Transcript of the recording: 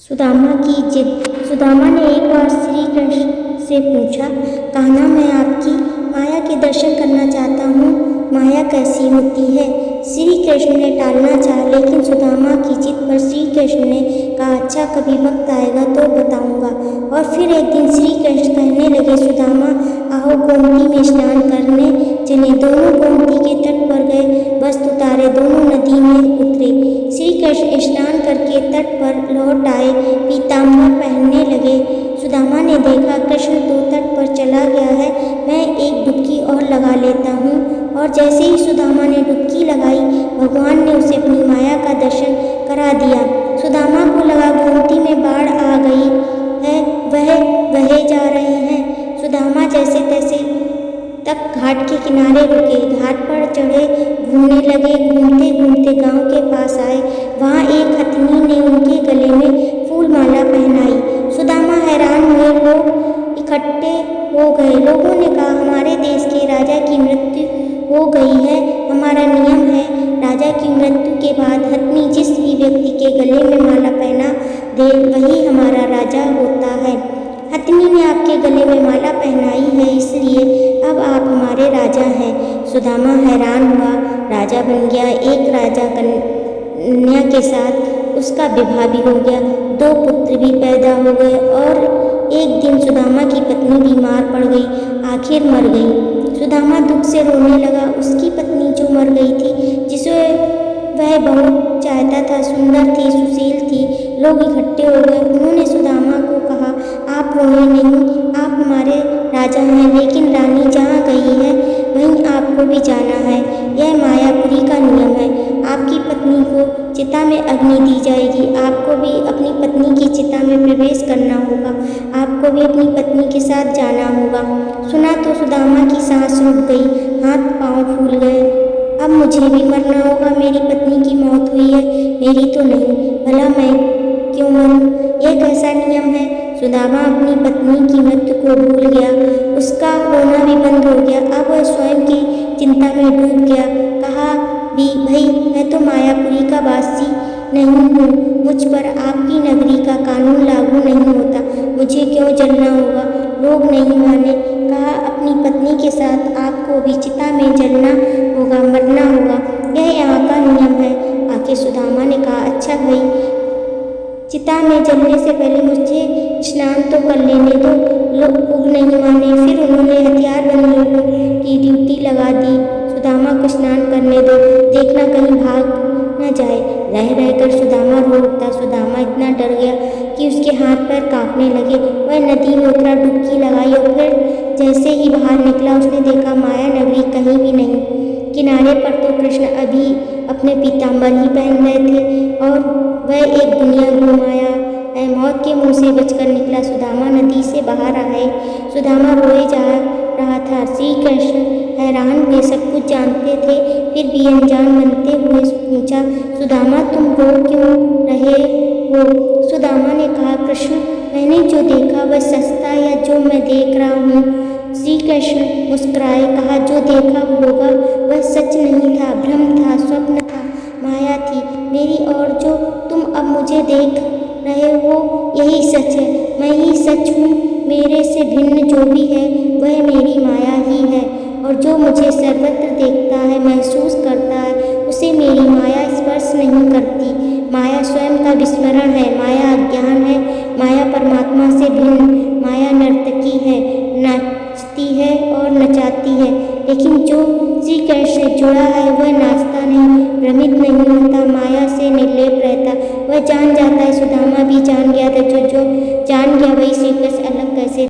सुदामा की जिद। सुदामा ने एक बार श्री कृष्ण से पूछा, कहना मैं आपकी माया के दर्शन करना चाहता हूँ, माया कैसी होती है। श्री कृष्ण ने टालना चाहा, लेकिन सुदामा की जिद पर श्री कृष्ण ने कहा, अच्छा कभी वक्त आएगा तो बताऊंगा। और फिर एक दिन श्री कृष्ण कहने लगे, सुदामा आओ गोमती में स्नान करने चले। दोनों गोमती के तट पर गए, वस्त्र उतारे, दोनों नदी में उतरे। श्री कृष्ण स्नान करके तट पर लौट आए, पीताम्बर पहनने लगे। सुदामा ने देखा कृष्ण तो तट पर चला गया है, मैं एक डुबकी और लगा लेता हूँ। और जैसे ही सुदामा ने डुबकी लगाई, भगवान ने उसे अपनी माया का दर्शन करा दिया। सुदामा को लगा गोमती में बाढ़ आ गई है, वह बहे जा रहे हैं। सुदामा जैसे तैसे तक घाट के किनारे रुके, घाट पर चढ़े, घूमने लगे। घूमते घूमते गांव के पास आए, वहाँ एक हथिनी ने उनके गले में फूल माला पहनाई। सुदामा हैरान हुए, लोग इकट्ठे हो गए। लोगों ने कहा, हमारे देश के राजा की मृत्यु हो गई है, हमारा नियम है राजा की मृत्यु के बाद हथिनी जिस भी व्यक्ति के गले में माला पहना दे वही हमारा राजा होता है। हथिनी ने आपके गले में माला पहनाई है, इसलिए अब आप हमारे राजा हैं। सुदामा हैरान हुआ, राजा बन गया। एक राजा कन्या के साथ उसका विवाह भी हो गया, 2 पुत्र भी पैदा हो गए। और एक दिन सुदामा की पत्नी बीमार पड़ गई, आखिर मर गई। सुदामा दुख से रोने लगा। उसकी पत्नी जो मर गई थी, जिसे वह बहुत चाहता था, सुंदर थी, सुशील थी। लोग इकट्ठे हो गए। उन्होंने सुदामा को कहा, आप रोए नहीं, आप हमारे राजा हैं, लेकिन रानी जहाँ गई है वहीं आपको भी जाना है। यह मायापुरी का नियम है। आपकी पत्नी को चिता में अग्नि दी जाएगी, आपको भी अपनी पत्नी की चिता में प्रवेश करना होगा, आपको भी अपनी पत्नी के साथ जाना होगा। सुना तो सुदामा की सांस रुक गई, हाथ पांव फूल गए। अब मुझे भी मरना होगा, मेरी पत्नी की मौत हुई है, मेरी तो नहीं, भला मैं क्यों मरूं? यह कैसा नियम है? सुदामा अपनी पत्नी की मृत्यु को भूल गया, उसका रोना भी बंद हो गया। अब वह स्वयं की चिंता में डूब गया। कहा भी, भाई मैं तो मायापुरी का वासी नहीं हूँ, मुझ पर आपकी नगरी का कानून लागू नहीं होता, मुझे क्यों जलना होगा? लोग नहीं माने। कहा, अपनी पत्नी के साथ आपको भी चिता में जलना होगा, मरना होगा, यह यहाँ का नियम है। आके सुदामा ने कहा, अच्छा भाई, चिता में जलने से पहले मुझे स्नान तो कर लेने दो। लोग नहीं माने। फिर उन्होंने हथियारबंद लोगों की ड्यूटी लगा दी, सुदामा को स्नान करने दो, देखना कहीं भाग न जाए। रह रहकर सुदामा रो उठता। सुदामा इतना डर गया कि उसके हाथ पैर कांपने लगे। वह नदी में उतरा, डुबकी लगाई और फिर जैसे ही बाहर निकला, उसने देखा माया नगरी कहीं भी नहीं। किनारे पर तो कृष्ण अभी अपने पीताम्बर ही पहन रहे थे और वह एक दुनिया घुमाया है, मौत के मुंह से बचकर निकला। सुदामा नदी से बाहर आए। सुदामा रोए जा रहा था। श्री कृष्ण हैरान हुए, सब कुछ जानते थे, फिर भी अनजान बनते हुए पूछा, सुदामा तुम रो क्यों रहे हो? सुदामा ने कहा, कृष्ण मैंने जो देखा वह सच था या जो मैं देख रहा हूँ? श्री कृष्ण मुस्कुराए, कहा, जो देखा होगा वह सच नहीं था, भ्रम था, स्वप्न था, माया थी मेरी, और जो तुम अब मुझे देख रहे हो यही सच है। मैं ही सच हूँ, मेरे से भिन्न जो भी है वह मेरी माया ही है। और जो मुझे सर्वत्र देखता है, महसूस करता है, उसे मेरी माया स्पर्श नहीं करती। माया स्वयं का विस्मरण है, माया अज्ञान है, माया परमात्मा से भिन्न। माया नर्तकी है, नाचती है और नचाती है, लेकिन जो श्री कृष्ण से जुड़ा है वह नाचता नहीं, भ्रमित नहीं होता, माया से निर्लेप रहता। वह जान जाता है, सुदामा भी जान गया था, जो जान गया वही श्री कृष्ण अलग कैसे